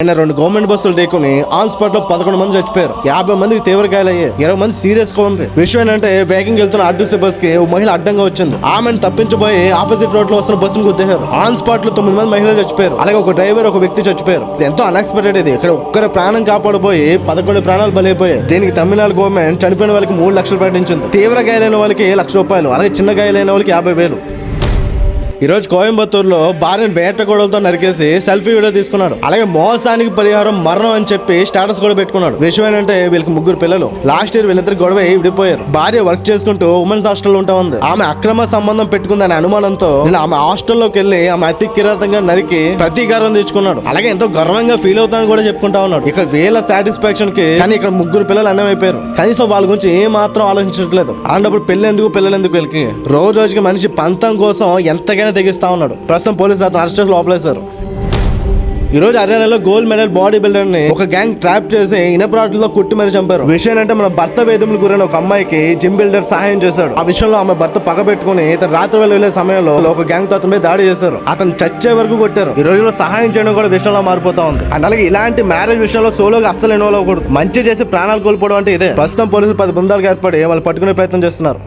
ఆయన 2 గవర్నమెంట్ బస్సులు ఢీకొని ఆన్ స్పాట్ లో 11 మంది చచ్చిపోయారు. 50 మందికి తీవ్ర గాయాలయ్యాయి. 20 మంది సీరియస్ గా ఉంది. విషయం ఏంటంటే వేగంగా వెళ్తున్న ఆర్టీసీ బస్ కి ఓ మహిళ అడ్డంగా వచ్చింది. ఆమెను తప్పించబోయి ఆపోజిట్ రోడ్ లో వస్తున్న బస్సును గుద్దేశారు. ఆన్ స్పాట్ లో 9 మంది మహిళలు చచ్చిపోయారు. అలాగే ఒక డ్రైవర్, ఒక వ్యక్తి చచ్చిపోయారు. ఎంతో అన్ఎక్స్పెక్టెడ్ ఇది. ఇక్కడ ఒక్కరి ప్రాణం కాపాడబోయి 11 ప్రాణాలు బలైపోయాయి. దీనికి తమిళనాడు గవర్నమెంట్ చనిపోయిన వాళ్ళకి 3 లక్షలు ప్రకటించింది. తీవ్ర గాయాలైన వాళ్ళకి ₹1,00,000, అలాగే చిన్న గాయాలైన వాళ్ళకి 50,000. ఈ రోజు కోయంబత్తూరులో భార్యను వేట గొడవలతో నరికేసి సెల్ఫీ వీడియో తీసుకున్నాడు. అలాగే మోసానికి పరిహారం మరణం అని చెప్పి స్టేటస్ కూడా పెట్టుకున్నాడు. విషయం ఏంటంటే వీళ్ళకి 3 పిల్లలు. లాస్ట్ ఇయర్ వీళ్ళిద్దరు గొడవ విడిపోయారు. భార్య వర్క్ చేసుకుంటూ ఉమెన్స్ హాస్టల్ ఉంటా ఉంది. ఆమె అక్రమ సంబంధం పెట్టుకుందనే అనుమానంతో ఆమె హాస్టల్లోకి వెళ్లి ఆమె అతి కిరాతంగా నరికి ప్రతీకారం తెచ్చుకున్నాడు. అలాగే ఎంతో గర్వంగా ఫీల్ అవుతానని కూడా చెప్పుకుంటా ఉన్నాడు. ఇక్కడ వీళ్ళ సాటిస్ఫాక్షన్ కి కానీ ఇక్కడ 3 పిల్లలు అన్నమైపోయారు. కనీసం వాళ్ళ గురించి ఏ మాత్రం ఆలోచించట్లేదు. అలాంటప్పుడు పిల్లలు ఎందుకు వీళ్ళకి రోజుకి మనిషి పంతం కోసం ఎంతగా తెగిస్తా ఉన్నాడు. ప్రస్తుతం పోలీసులు అతను అరెస్ట్ చేసి లోపలేశారు. ఈ రోజు హర్యానాలో గోల్డ్ మెడల్ బాడీ బిల్డర్ ని ఒక గ్యాంగ్ ట్రాప్ చేసి ఇనపరాట్లో కొట్టి మరీ చంపారు. విషయం అంటే మన భర్త వేధములు గురైన ఒక అమ్మాయికి జిమ్ బిల్డర్ సహాయం చేశాడు. ఆ విషయంలో ఆమె భర్త పగ పెట్టుకుని ఇతను రాత్రి వేళ వెళ్లే సమయంలో ఒక గ్యాంగ్ తో అతనిపై దాడి చేశారు. అతను చచ్చే వరకు కొట్టారు. ఈ రోజులో సహాయం చేయడం కూడా విషయంలో మారిపోతా ఉంది. అండ్ అలాగే ఇలాంటి మ్యారేజ్ విషయంలో సోలోగా అస్సలు ఇన్వాల్వ్ అవ్వకూడదు. మంచి చేసి ప్రాణాలు కోల్పోవడం అంటే ఇదే. ప్రస్తుతం పోలీసులు 10 బృందాలుగా ఏర్పడి వాళ్ళు పట్టుకునే ప్రయత్నం చేస్తున్నారు.